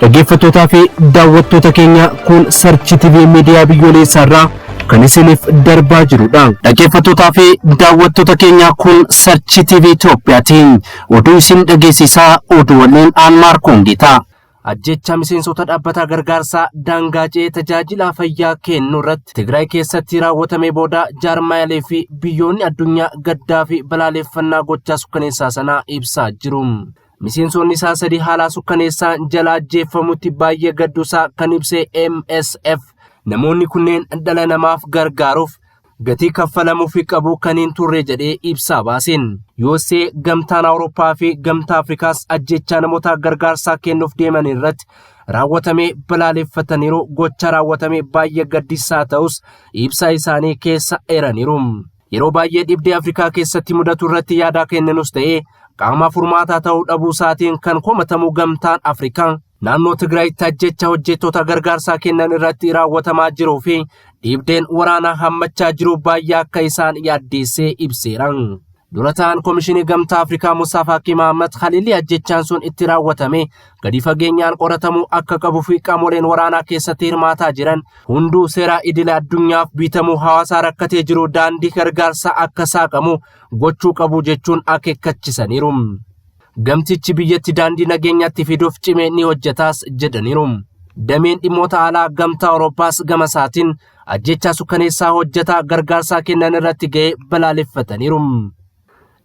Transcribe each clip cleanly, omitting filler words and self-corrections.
dhaggeeffattootaa fi daawwattoota keenya kun Search TV miidiyaa biyyoolessaa irraa kan isiniif darbaa jirudha. Dhaggeeffattootaa fi daawwattoota keenya kun Search TV Itoophiyaatiin oduu isin dhageessisaa oduuwwan Maarkoon Gitaa. Ajjecha miseensota dhaabbata gargaarsaa daangaacee tajaajila fayyaa kennu irratti Tigraay keessatti raawwatame booda jaarmaalee fi biyyoonni addunyaa gaddaa fi balaaleffannaa gochaa sukkaneessaa sana ibsaa jiru. Miseensonni isaa sadii haala sukkaneessaa jala ajjeefamutti baay'ee gadduusaa kan ibse MSF namoonni kunneen dhala namaaf gargaaruuf gatii kaffalamuuf qabu kan hin turre jedhee ibsaa baaseen yoosee gamtaan Awurooppaa fi gamtaa Afrikaas ajjecha namoota gargaarsaa kennuuf deeman irratti raawwatame balaaleffataniiru. Gocha raawwatame baay'ee gaddisaa ta'us ibsaa isaanii keessa eeraniiru. Yeroo baay'ee dhibdee Afrikaa keessatti mudatu irratti yaada kennanuus ta'ee qaama furmaataa ta'uu dhabuu isaatiin kan komatamu gamtaan Afrikaa naannoo Tigraayitti ajjecha hojjettoota gargaarsaa kennan irratti raawwatamaa jiruu fi dhibdeen waraanaa hammachaa jiru baay'ee akka isaan yaaddeessee ibseera. Dura ta'an Komishinii Gamtaa Afrikaa Musaa Faaqii Mahammad Khaliilii ajjechaan sun itti raawwatame gadi fageenyaan qoratamuu akka qabuu fi qaamoleen waraanaa keessatti hirmaataa jiran hunduu seera idilee addunyaaf bitamuu hawaasa rakkatee jiru daandii gargaarsaa akka saaqamu gochuu qabu jechuun akeekkachisaniiru. Gamtichi biyyatti daandii nageenyaatti fiduuf cimee ni hojjetaas jedhaniiru. Dameen dhimmoota alaa gamtaa Awurooppaas gama isaatiin ajjecha sukkaneessaa hojjetaa gargaarsaa kennan irratti ga'ee balaaleffataniiru.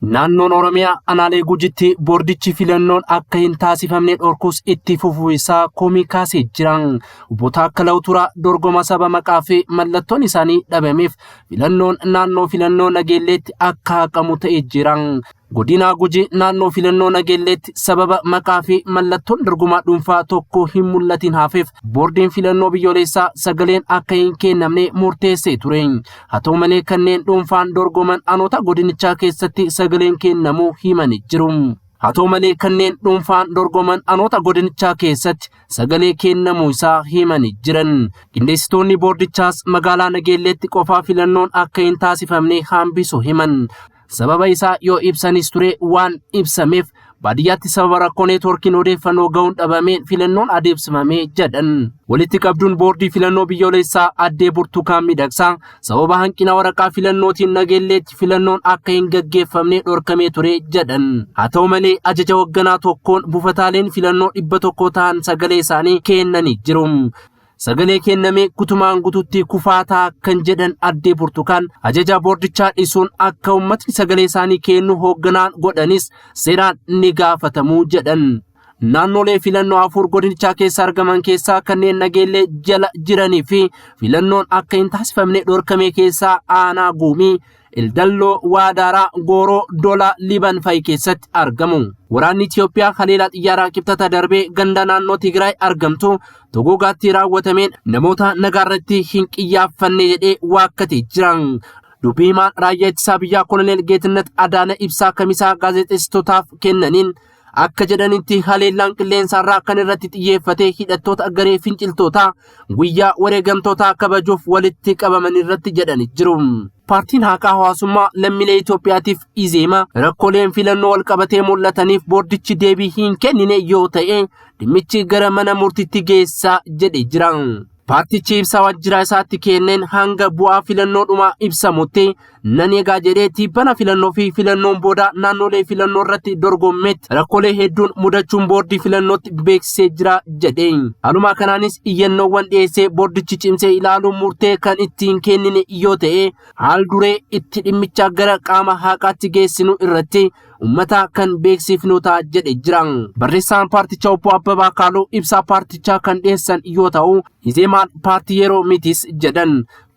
Naannoon Oromiyaa Anaalee Gujitti boordichi filannoon akka hin taasifamne dhorkus itti fufuu isaa komii kaasee jiran. Obbo Taakkalaa Uturaa dorgoma saba maqaa fi mallattoon isaanii dhabameef filannoon naannoo filannoo Nageelleetti akka haqamu ta'ee jiran. Godina Gujii naannoo filannoo Nageelleetti sababa maqaa fi mallattoon dorgomaa dhuunfaa tokko hin mul'atin hafeef boordiin filannoo biyyoolessaa sagaleen akka hin kennamne murteessee ture. Haa ta'u malee kanneen dhuunfaan dorgoman aanota godinichaa keessatti sagaleen kennamuu himanii jiru. Haa ta'u malee kanneen dhuunfaan dorgoman aanota godinichaa keessatti sagalee kennamuu isaa himanii jiran. Qindeessitoonni boordichaas magaalaa Nageelleetti qofaa filannoon akka hin taasifamne hambisu himan. Sababa isaa yoo ibsanis ture waan ibsameef baadiyyaatti sababa rakkoo neetworkiin odeeffannoo ga'uun dhabameen filannoon adeemsifamee jedhan. Walitti qabduun boordii filannoo biyyoolessaa addee Burtukaan Miidhagsaa sababa hanqina waraqaa filannootiin Nageelleetti filannoon akka hin gaggeeffamne dhorkamee ture jedhan. Haa ta'u malee ajaja hoogganaa tokkoon buufataaleen filannoo 100 ta'an sagalee isaanii kennanii jiru. Sagalee kenname gutumaan gututti kufaataa kan jedhan addee Burtukaan ajaja boordichaa dhisuun akka uummatni sagalee isaanii kennu hoogganaan godhanis seeraan ni gaafatamu jedhan. Naannolee filannoo 4 godinichaa keessa argaman keessaa kanneen Nageellee jala jiranii fi filannoon akka hin taasifamne dhorkame keessaa aanaa Guumii, Ildalloo, Waadaaraa, Gooroo, Dola, Liban fa'i keessatti argamu. Waraanni Itiyoophiyaa haleellaa xiyyaaraa qibxata darbee ganda naannoo Tigraay argamtu Togogaatti raawwatameen namoota nagaarratti hin xiyyeeffanne jedhee waakkatee jira. Dubbii himaan raayyaa ittisaa biyyaa Koloneel Geetnet Adaana ibsaa kamisaa gaazexeessitootaaf kennaniin akka jedhanitti haleellaan qilleensarraa kan irratti xiyyeeffatee hidhattoota garee finciltootaa guyyaa wareegamtootaa kabajuuf walitti qabaman irratti jedhanii jiru. Paartiin haqaa hawaasummaa lammiilee Itoophiyaatiif Izeema rakkooleen filannoo wal qabatee mul'ataniif boordichi deebii hin kennine yoo ta'e dhimmichi gara mana murtiitti geessaa jedhee jira. Paartichi ibsa waajjira isaatti kenneen hanga bu'aa filannoodhuma ibsamutti nan eegaa jedhee tibbana filannoo fi filannoon booda naannolee filannoo irratti dorgommetti rakkoolee hedduun mudachuun boordii filannootti beeksisee jira jedhee. Haaluma kanaanis iyyannoowwan dhiyeessee boordichi cimsee ilaaluun murtee kan ittiin kennine yoo ta'e haal duree itti dhimmicha gara qaama haqaatti geessinu irratti ummata kan beeksifnu ta'a jedhee jira. Barreessaan paartichaa Obbo Abbabaa Kaaloo ibsaa paartichaa kan dhiyeessan yoo ta'u Izeemaan paartii yeroo mitis jedhan.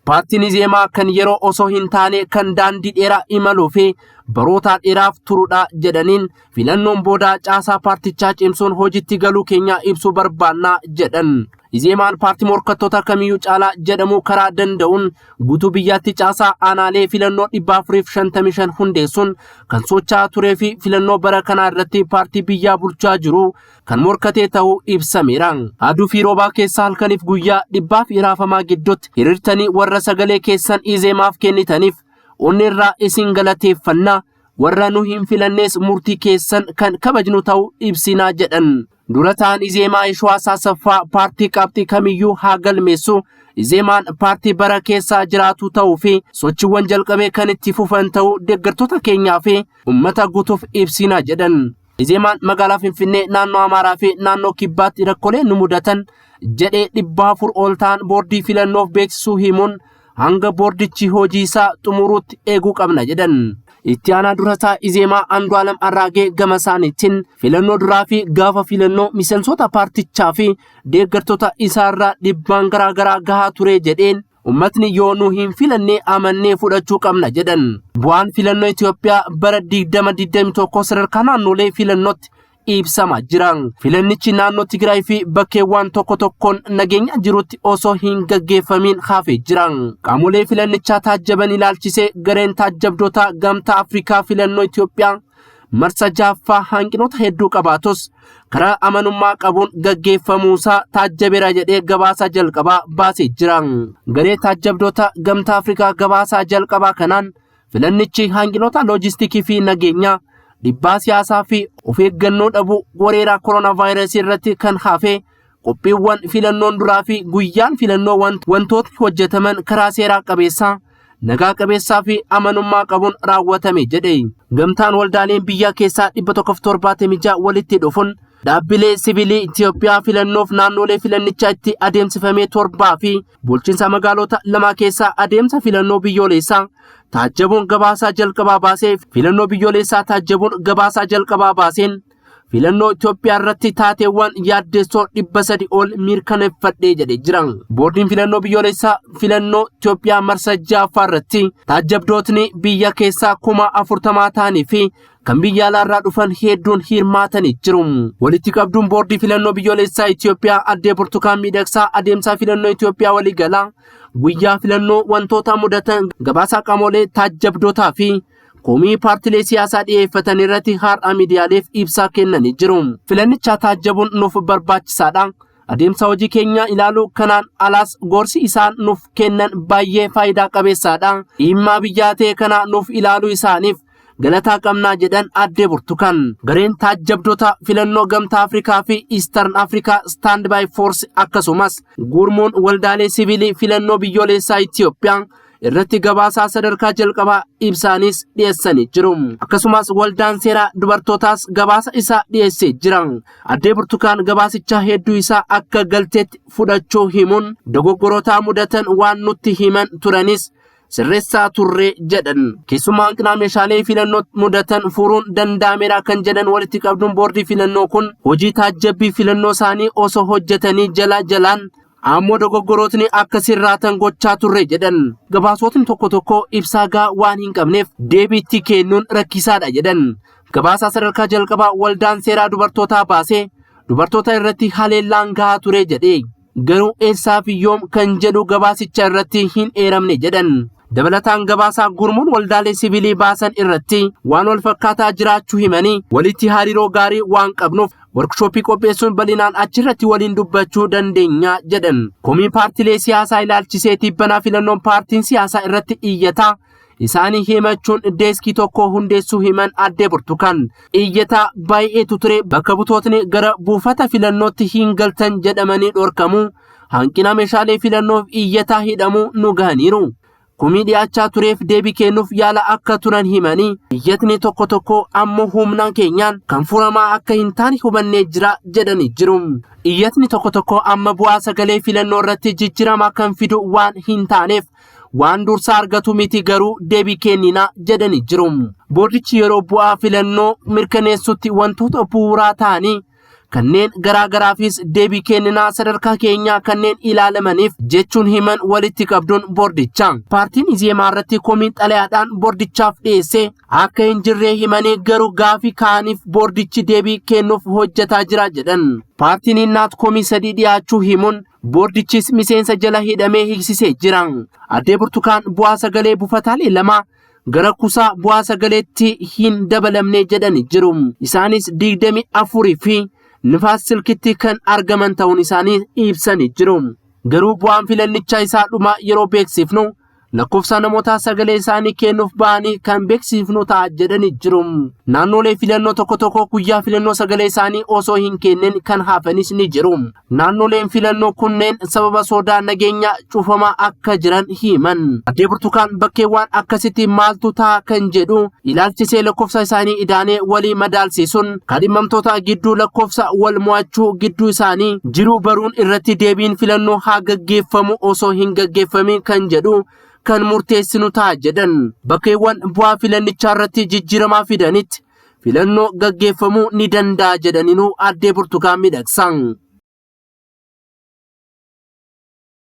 Paartiin Izeemaa kan yeroo osoo hin taane kan daandii dheeraa imaluu fi baroota dheeraaf turuudha jedhaniin filannoon booda caasaa paartichaa cimsuun hojiitti galuu keenya ibsuu barbaannaa jedhan. Izeemaan paartii morkattoota kamiyyuu caalaa jedhamu karaa danda'uun guutuu biyyaatti caasaa aanaalee filannoo 455 hundeessuun kan socho'aa turee fi filannoo bara kanaa irratti paartii biyyaa bulchaa jiru kan morkatee ta'uu ibsameera. Aduu fi roobaa keessa halkaniif guyyaa dhibbaa fi raafamaa gidduutti hiriirtanii warra sagalee keessan Izeemaaf kennitaniif onneerraa isin galateeffannaa warra nu hin filannees murtii keessan kan kabajnu ta'uu ibsinaa jedhan. Durataan Izeemaa Yeshwaas Asaffaa paartii qabxii kamiyyuu haa galmeessu. Izeemaan paartii bara keessaa jiraatu ta'uu fi sochiiwwan jalqabee kan itti fufan ta'uu deeggartoota keenyaa fi uummata guutuuf ibsina jedhan. Izeemaan magaalaa Finfinnee naannoo Amaaraa fi naannoo Kibbaatti rakkoolee nu mudatan jedhee 400 ol ta'an boordii filannoof beeksisuu himuun hanga boordichi hojii isaa xumuruutti eeguu qabna jedhan. Itti aanaa durataa Izeemaa Andu'aalam Arraagee gama isaaniitiin filannoo duraa fi gaafa filannoo miseensota paartichaa fi deeggartoota isaarraa dhiibbaan garaagaraa gahaa ture jedheen ummatni yoo nu hin filannee amannee fudhachuu qabna jedhan. Bu'aan filannoo Itoophiyaa bara 2021 sadarkaa naannolee filannootti ibsama jiran. Filannichi naannoo Tigraay fi bakkeewwan tokko tokkoon nageenya jirutti osoo hin gaggeeffamin hafee jiran. Qaamolee filannichaa taajjaban ilaalchisee gareen taajjabdoota gamtaa Afrikaa filannoo Itoophiyaa marsa jaaffaa hanqinoota hedduu qabaatus karaa amanummaa qabuun gaggeeffamuusaa taajjabeera jedhee gabaasa jalqabaa baasee jiran. Garee taajjabdoota gamtaa Afrikaa gabaasa jalqabaa kanaan filannichi hanqinoota loojistikii fi nageenyaa dhibbaa siyaasaa fi of eeggannoo dhabuu weerara koronaavaayirasii irratti kan hafe qophiiwwan filannoon duraa fi guyyaan filannoo wantoota hojjetaman karaa seeraa qabeessaa nagaa qabeessaa fi amanummaa qabuun raawwatame jedhe. Gamtaan waldaaleen biyya keessaa 176 walitti dhufuun dhaabbilee siviilii Itoophiyaa filannoof naannolee filannichaa itti adeemsifamee 7 fi bulchiinsa magaalota 2 keessaa adeemsa filannoo biyyoolessaa taajjabuun gabaasaa jalqabaa baasee filannoo biyyoolessaa taajjabuun gabaasaa jalqabaa baaseen filannoo Itoophiyaa irratti taateewwan yaaddessoo 300 ol mirkaneeffadhee jedhee jira. Boordiin filannoo biyyoolessaa filannoo Itoophiyaa marsa jaaffaa irratti taajjabdootni biyya keessaa 40,000 ta'anii fi kan biyya alaarraa dhufan hedduun hirmaatanii jiru. Walitti qabduun boordii filannoo biyyoolessaa Itoophiyaa addee Burtukaan Miidhagsaa adeemsa filannoo Itoophiyaa waliigalaa guyyaa filannoo wantoota mudatan gabaasa qaamolee taajjabdootaa fi komii paartilee siyaasaa dhiyeeffatan irratti har'a miidiyaaleef ibsaa kennanii jiru. Filannicha taajjabuun nuuf barbaachisaadha. Adeemsa hojii keenya ilaaluu kanaan alaas gorsi isaan nuuf kennan baay'ee faayidaa qabeessaadha. Dhimma biyyaa ta'e kana nuuf ilaaluu isaaniif galataa qabnaa jedhan addee Burtukaan. Gareen taajjabdoota filannoo gamtaa Afrikaa fi Eastern Africa Stand by Force akkasumas gurmuun waldaalee siviilii filannoo biyyoolessaa Itoophiyaa irratti gabaasaa sadarkaa jalqabaa ibsaanis dhiyeessanii jiru. Akkasumas waldaan seeraa dubartootaas gabaasa isaa dhiyeessee jira. Addee Burtukaan gabaasicha hedduu isaa akka galteetti fudhachuu himuun dogoggoroota mudatan waan nutti himan turanis sirreessaa turre jedhan. Keessumaa hanqina meeshaalee filannoo mudatan furuun danda'ameera kan jedhan walitti qabduun boordii filannoo kun hojii taajjabbii filannoo isaanii osoo hojjetanii jalaan ammoo dogoggorootni akka sirraatan gochaa turre jedhan. Gabaasotni tokko tokko ibsaa gahaa waan hin qabneef deebiitti kennuun rakkisaadha jedhan. Gabaasaa sadarkaa jalqabaa waldaan seeraa dubartootaa baasee dubartoota irratti haleellaan gahaa ture jedhe. Garuu eessaaf yoom kan jedhu gabaasicha irratti hin eeramne jedhan. Dabalataan gabaasaa gurmuun waldaalee siviilii baasan irratti waan wal fakkaataa jiraachuu himanii walitti hariiroo gaarii waan qabnuuf workshooppii qopheessuun bal'inaan achirratti waliin dubbachuu dandeenya jedhan. Komii paartilee siyaasaa ilaalchisee tibbanaa filannoon paartiin siyaasaa irratti iyyataa isaanii himachuun deeskii tokko hundeessuu himan addee Burtukaan. Iyyataa baay'eetu ture bakka butootni gara buufata filannootti hin galtan jedhamanii dhorkamuu hanqina meeshaalee filannoof iyyataa hidhamuu nu gahaniiru. Komii dhiyaachaa tureef deebii kennuuf yaala akka turan himanii iyyatni tokko tokko ammoo humnaan keenyaan kan furamaa akka hin taane hubannee jira jedhanii jiru. Iyyatni tokko tokko amma bu'aa sagalee filannoo irratti jijjiirama kan fidu waan hin taaneef waan dursaa argatu miti garuu deebii kennina jedhanii jiru. Boordichi yeroo bu'aa filannoo mirkaneessutti wantoota bu'uuraa ta'anii kanneen garaagaraafis deebii kenninaa sadarkaa keenyaa kanneen ilaalamaniif jechuun himan walitti qabduun boordicha. Paartiin Izeemaa irratti komii xalayaadhaan boordichaaf dhiyeesse akka hin jirre himanii garuu gaafii kaaniif boordichi deebii kennuuf hojjetaa jira jedhan. Paartiin Innaat komii 3 dhiyaachuu himuun boordichis miseensa jala hidhamee hiiksisee jira. Addee Burtukaan bu'aa sagalee buufataalee 2 gara kuusaa bu'aa sagaleetti hin dabalamne jedhanii jiru. Isaanis 24 fi Nifaas silkitti kan argaman ta'uun isaanii ibsanii jiru. Garuu bu'aan filannichaa isaa dhuma yeroo beeksifnu lakkoofsa namoota sagalee isaanii kennuuf ba'anii kan beeksifnu ta'a jedhanii jiru. Naannolee filannoo tokko tokko guyyaa filannoo sagalee isaanii osoo hin kenneen kan hafanis ni jiru. Naannoleen filannoo kunneen sababa sodaa nageenya cufamaa akka jiran himan. Aadde Burtukaan bakkeewwan akkasitti maaltu ta'a kan jedhu ilaalchisee lakkoofsa isaanii idaanee walii madaalsisuun kadhimamtoota gidduu lakkoofsa wal mo'achuu gidduu isaanii jiru baruun irratti deebiin filannoo haa gaggeeffamu osoo hin gaggeeffamin kan jedhu kan murteessinu ta'a jedhan. Bakkeewwan bu'aa filannichaa irratti jijjiiramaa fidanitti filannoo gaggeeffamuu ni danda'a jedhaninu Aadde Burtukaan miidhagsan.